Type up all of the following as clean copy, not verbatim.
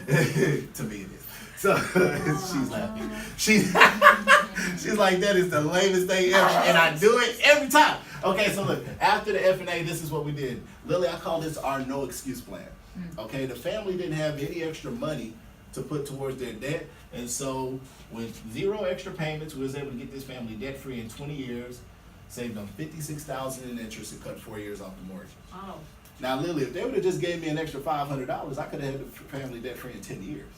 To me, it is. So she's laughing. She's she's like, that is the lamest thing ever, and I do it every time. Okay, so look, after the F&A, this is what we did. Lily, I call this our no excuse plan. Okay, the family didn't have any extra money to put towards their debt, and so with zero extra payments, we was able to get this family debt free in 20 years, saved them $56,000 in interest, and cut 4 years off the mortgage. Oh, Now, Lily, if they would have just gave me an extra $500, I could have had the family debt free in 10 years.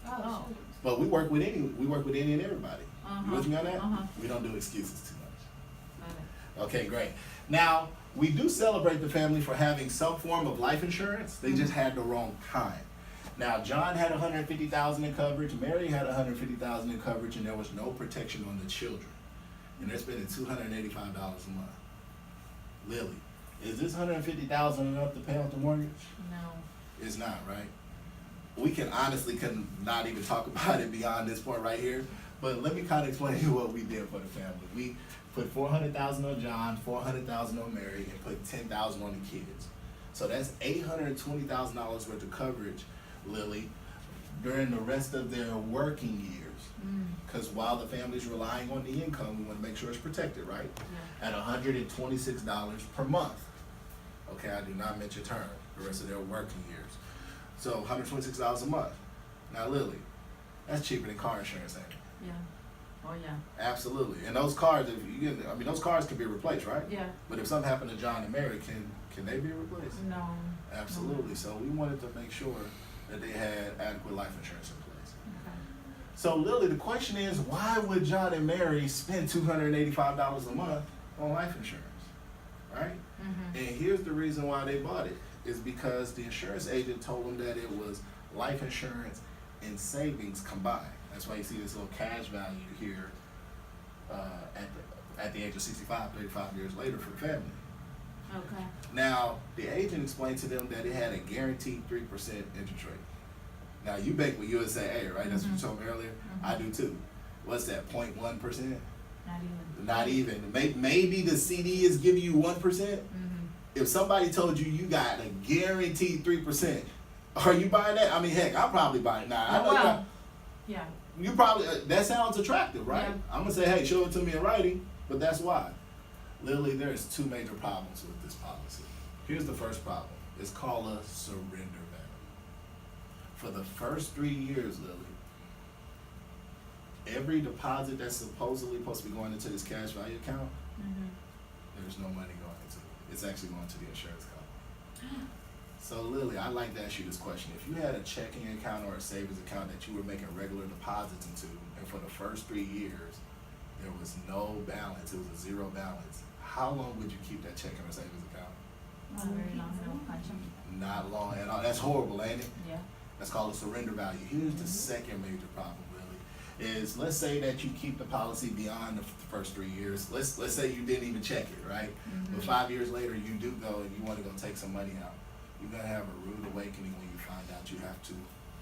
oh. But we work with any and everybody. You with me on that? Uh-huh. We don't do excuses too much. Got it. Okay, great. Now, we do celebrate the family for having some form of life insurance. They just had the wrong kind. Now, John had $150,000 in coverage, Mary had $150,000 in coverage, and there was no protection on the children. And they're spending $285 a month. Lily, is this $150,000 enough to pay off the mortgage? No. It's not, right? We can honestly not even talk about it beyond this point right here. But let me kind of explain to you what we did for the family. We put $400,000 on John, $400,000 on Mary, and put $10,000 on the kids. So that's $820,000 worth of coverage, Lily, during the rest of their working years. Because while the family's relying on the income, we want to make sure it's protected, right? Yeah. At $126 per month. Okay, I do not mention term, the rest of their working years. So $126 a month. Now, Lily, that's cheaper than car insurance, ain't it? Yeah. Oh, yeah. Absolutely. And those cars, if you get, I mean, those cars can be replaced, right? Yeah. But if something happened to John and Mary, can they be replaced? No. Absolutely. So we wanted to make sure that they had adequate life insurance in place. Okay. So Lily, the question is, why would John and Mary spend $285 a month on life insurance, right? Mm-hmm. And here's the reason why they bought it, is because the insurance agent told them that it was life insurance and savings combined. That's why you see this little cash value here at the age of 65, 35 years later for the family. Okay. Now, the agent explained to them that it had a guaranteed 3% interest rate. Now, you bank with USAA, right? That's what you told me earlier. I do too. What's that, 0.1%? Not even. Not even. Maybe the CD is giving you 1%. If somebody told you got a guaranteed 3%, are you buying that? I mean, heck, I'll probably buy it now. I know Well, yeah. you probably, that sounds attractive, right? Yeah. I'm going to say, hey, show it to me in writing, but that's why. Lily, there's two major problems with this policy. Here's the first problem. It's called a surrender value. For the first 3 years, Lily, every deposit that's supposedly supposed to be going into this cash value account, there's no money going into it. It's actually going to the insurance company. So Lily, I'd like to ask you this question. If you had a checking account or a savings account that you were making regular deposits into, and for the first 3 years, there was no balance, it was a zero balance, how long would you keep that checking or savings account? Not very long. No. Gotcha. Not long at all. That's horrible, ain't it? Yeah. That's called a surrender value. Here's the second major problem, really, is let's say that you keep the policy beyond the first 3 years. Let's say you didn't even check it, right? But 5 years later, you do go and you want to go take some money out. You're gonna have a rude awakening when you find out you have to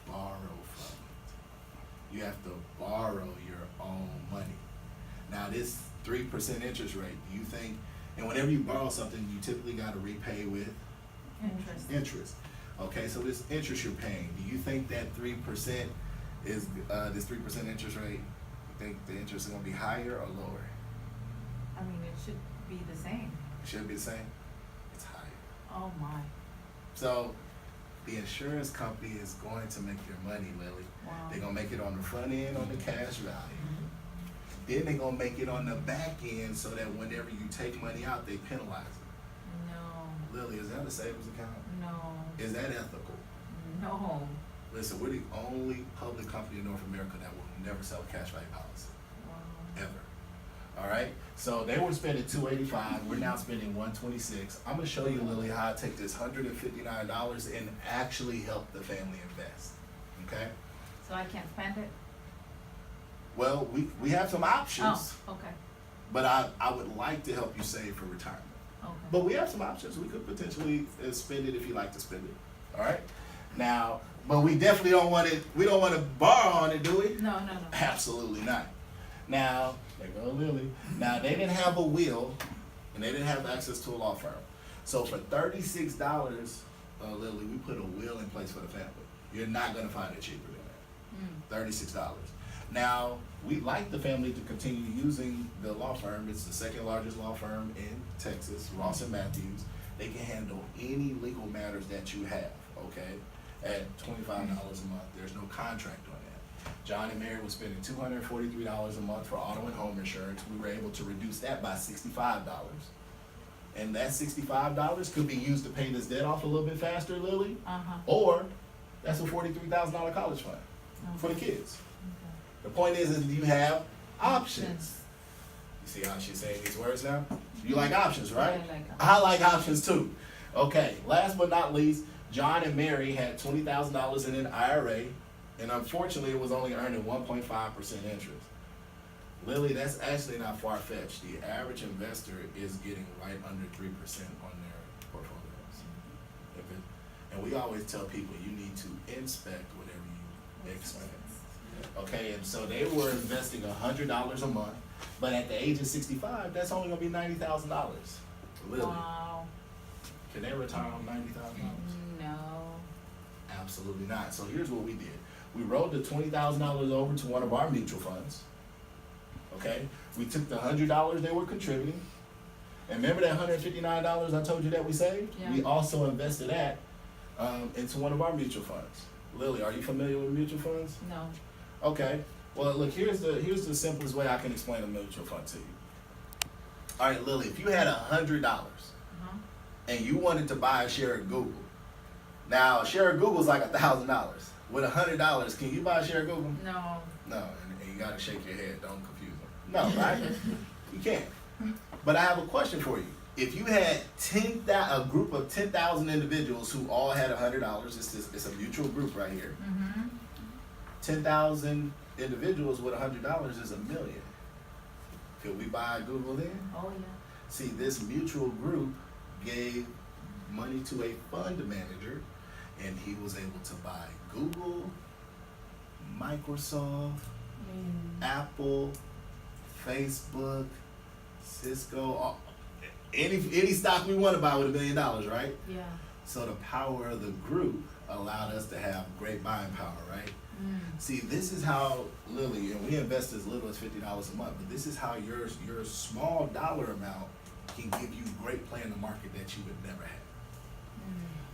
borrow from it. You have to borrow your own money. Now this 3% interest rate, do you think, and whenever you borrow something, you typically gotta repay with interest. Okay, so this interest you're paying, do you think that 3% is, this 3% interest rate, you think the interest is gonna be higher or lower? I mean, it should be the same. It should be the same? It's higher. Oh, my. So the insurance company is going to make your money, Lily. Wow. They're gonna make it on the front end on the cash value. Then they're gonna make it on the back end so that whenever you take money out, they penalize it. No. Lily, is that a savings account? No. Is that ethical? No. Listen, we're the only public company in North America that will never sell a cash value policy, Wow. ever. All right, so they were spending $285. We're now spending $126. I'm gonna show you, Lily, how I take this $159 and actually help the family invest. Okay. So I can't spend it? Well, we have some options, Oh, okay. but I would like to help you save for retirement. Okay. But we have some options. We could potentially spend it if you like to spend it. All right. Now, but we definitely don't want it. We don't want to borrow on it, do we? No. Absolutely not. Now, there go Lily. Now, they didn't have a will, and they didn't have access to a law firm. So for $36, Lily, we put a will in place for the family. You're not gonna find it cheaper than that. $36. Now, we'd like the family to continue using the law firm. It's the second largest law firm in Texas, Ross and Matthews. They can handle any legal matters that you have, okay? At $25 a month, there's no contract on that. John and Mary was spending $243 a month for auto and home insurance. We were able to reduce that by $65. And that $65 could be used to pay this debt off a little bit faster, Lily, or that's a $43,000 college fund for the kids. The point is you have options. You see how she's saying these words now? You like options, right? Yeah, I like I like options too. Okay, last but not least, John and Mary had $20,000 in an IRA, and unfortunately it was only earning 1.5% interest. Lily, that's actually not far-fetched. The average investor is getting right under 3% on their portfolios. And we always tell people you need to inspect whatever you expect. Okay, and so they were investing $100 a month, but at the age of 65, that's only gonna be $90,000. Lily, Wow. can they retire on $90,000? No. Absolutely not. So here's what we did. We rolled the $20,000 over to one of our mutual funds. Okay? We took the $100 they were contributing. And remember that $159 I told you that we saved? Yeah. We also invested that into one of our mutual funds. Lily, are you familiar with mutual funds? No. Okay. Well, look, here's the simplest way I can explain a mutual fund to you. All right, Lily, if you had $100 and you wanted to buy a share of Google, now a share of Google is like $1,000. With $100, can you buy a share of Google? No. No, and you gotta shake your head. Don't confuse them. No, right? You can't. But I have a question for you. If you had a group of 10,000 individuals who all had $100, it's a mutual group right here. 10,000 individuals with $100 is $1 million. Could we buy Google then? Oh, yeah. See, this mutual group gave money to a fund manager, and he was able to buy Google, Microsoft, Apple, Facebook, Cisco, any stock we want to buy with $1 million, right? Yeah. So the power of the group allowed us to have great buying power, right? See, this is how, Lily, and we invest as little as $50 a month, but this is how your small dollar amount can give you great play in the market that you would never have.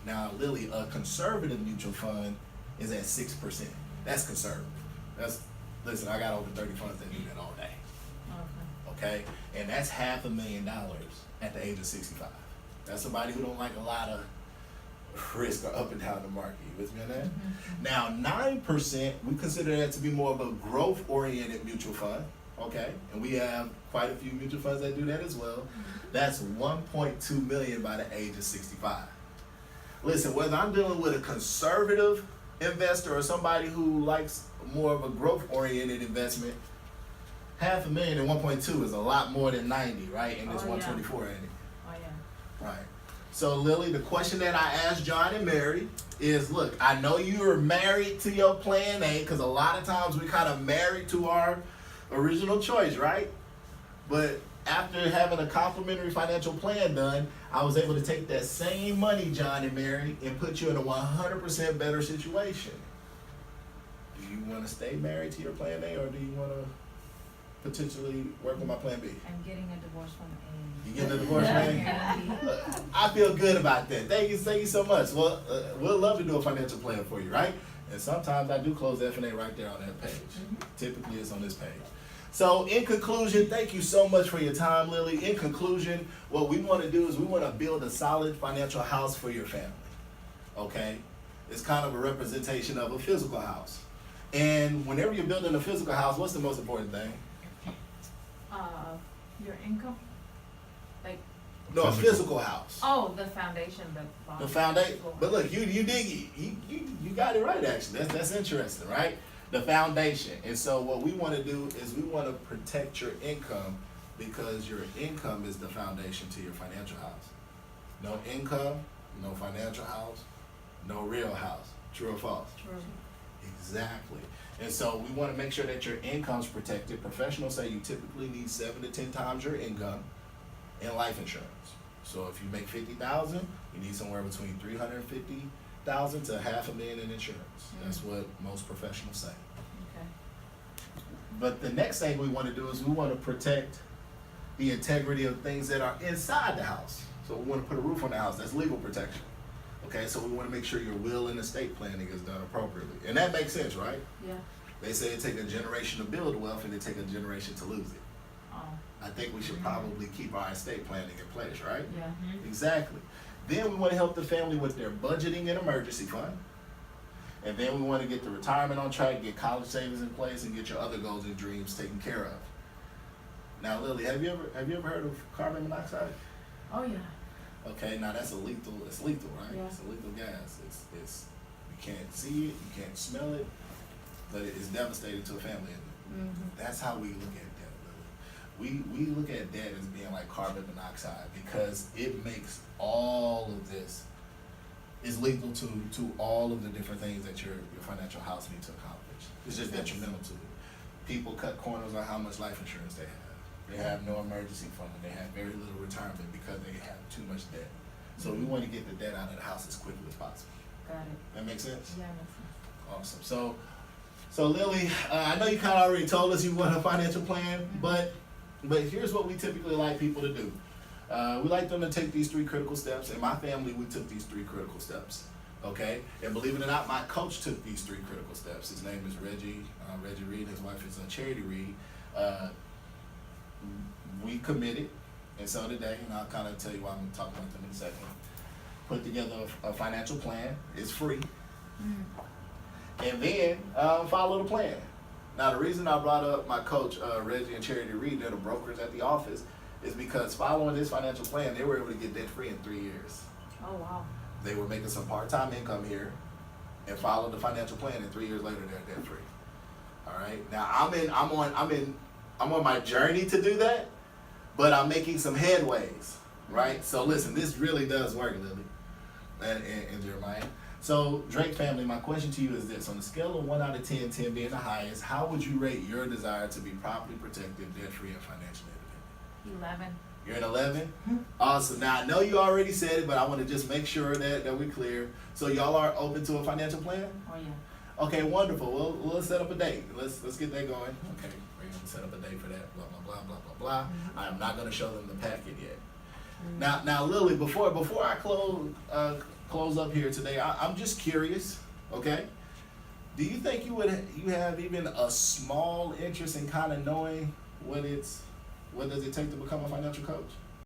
Now, Lily, a conservative mutual fund is at 6%. That's conservative. Listen, I got over 30 funds that do that all day. Okay? And that's $500,000 at the age of 65. That's somebody who don't like a lot of risk or up and down the market. You with me on that? Now, 9%, we consider that to be more of a growth-oriented mutual fund. Okay? And we have quite a few mutual funds that do that as well. That's $1.2 million by the age of 65. Listen, whether I'm dealing with a conservative investor or somebody who likes more of a growth-oriented investment, $500,000 and 1.2 is a lot more than 90, right? And it's 124, ain't it? Oh, yeah. Right. So, Lily, the question that I asked John and Mary is, look, I know you are married to your plan A, because a lot of times we kind of married to our original choice, right? But after having a complimentary financial plan done, I was able to take that same money, John and Mary, and put you in a 100% better situation. Do you want to stay married to your plan A, or do you want to potentially work with my plan B? I'm getting a divorce from A. You getting a divorce, man? Look, I feel good about that. Thank you so much. Well, we'll love to do a financial plan for you, right? And sometimes I do close F&A right there on that page. Typically, it's on this page. So, in conclusion, thank you so much for your time, Lily. In conclusion, what we want to do is we want to build a solid financial house for your family. Okay? It's kind of a representation of a physical house. And whenever you're building a physical house, what's the most important thing? Your income? Like, No, a physical house. oh, the foundation, the bottom. The foundation. But look, you got it right, actually. That's interesting, right? The foundation. And so what we want to do is we want to protect your income, because your income is the foundation to your financial house. No income, no financial house, no real house. True or false? True. Exactly. And so we want to make sure that your income's protected. Professionals say you typically need 7 to 10 times your income in life insurance. So if you make $50,000, you need somewhere between $350 $500,000 to $500,000 in insurance. That's what most professionals say. Okay. But the next thing we want to do is we want to protect the integrity of things that are inside the house. So we want to put a roof on the house. That's legal protection. Okay, so we want to make sure your will and estate planning is done appropriately. And that makes sense, right? Yeah. They say it take a generation to build wealth and it take a generation to lose it. Oh, I think we should probably keep our estate planning in place, right? yeah. Exactly. Then we want to help the family with their budgeting and emergency fund. And then we want to get the retirement on track, get college savings in place, and get your other goals and dreams taken care of. Now, Lily, have you ever heard of carbon monoxide? Oh, yeah. Okay, now that's it's lethal, right? Yeah. It's a lethal gas. It's you can't see it, you can't smell it, but it's devastating to a family. And that's how we look at debt, Lily. We look at debt as being like carbon monoxide because it makes all of this is lethal to all of the different things that your financial house needs to accomplish. It's just detrimental to it. People cut corners on how much life insurance they have. They have no emergency fund, and they have very little retirement because they have too much debt. So we want to get the debt out of the house as quickly as possible. Got it. That makes sense? Yeah, makes sense. Awesome. So Lily, I know you kind of already told us you want a financial plan, but here's what we typically like people to do. We like them to take these 3 critical steps. In my family, we took these 3 critical steps. Okay? And believe it or not, my coach took these 3 critical steps. His name is Reggie Reed. His wife is Charity Reed. We committed, and so did they, and I'll kind of tell you why I'm going to talk about them in a second. Put together a financial plan. It's free. And then follow the plan. Now, the reason I brought up my coach, Reggie and Charity Reed, they're the brokers at the office, is because following this financial plan, they were able to get debt free in 3 years. Oh, wow. They were making some part-time income here and followed the financial plan, and 3 years later, they're debt free. All right. Now, I'm on my journey to do that, but I'm making some headways. Right. So listen, this really does work, Lily and Jeremiah. So, Drake family, my question to you is this. On a scale of 1 out of 10, 10 being the highest, how would you rate your desire to be properly protected, debt-free, and financially independent? 11. You're an 11? Awesome. Now, I know you already said it, but I want to just make sure that we're clear. So, y'all are open to a financial plan? Oh, yeah. Okay, wonderful. Well, let's set up a date. Let's get that going. Okay, we're going to set up a date for that, blah, blah, blah, blah, blah, blah. I am not going to show them the packet yet. Now, Lily, before I close up here today, I'm just curious, okay? Do you think you have even a small interest in kind of knowing what does it take to become a financial coach?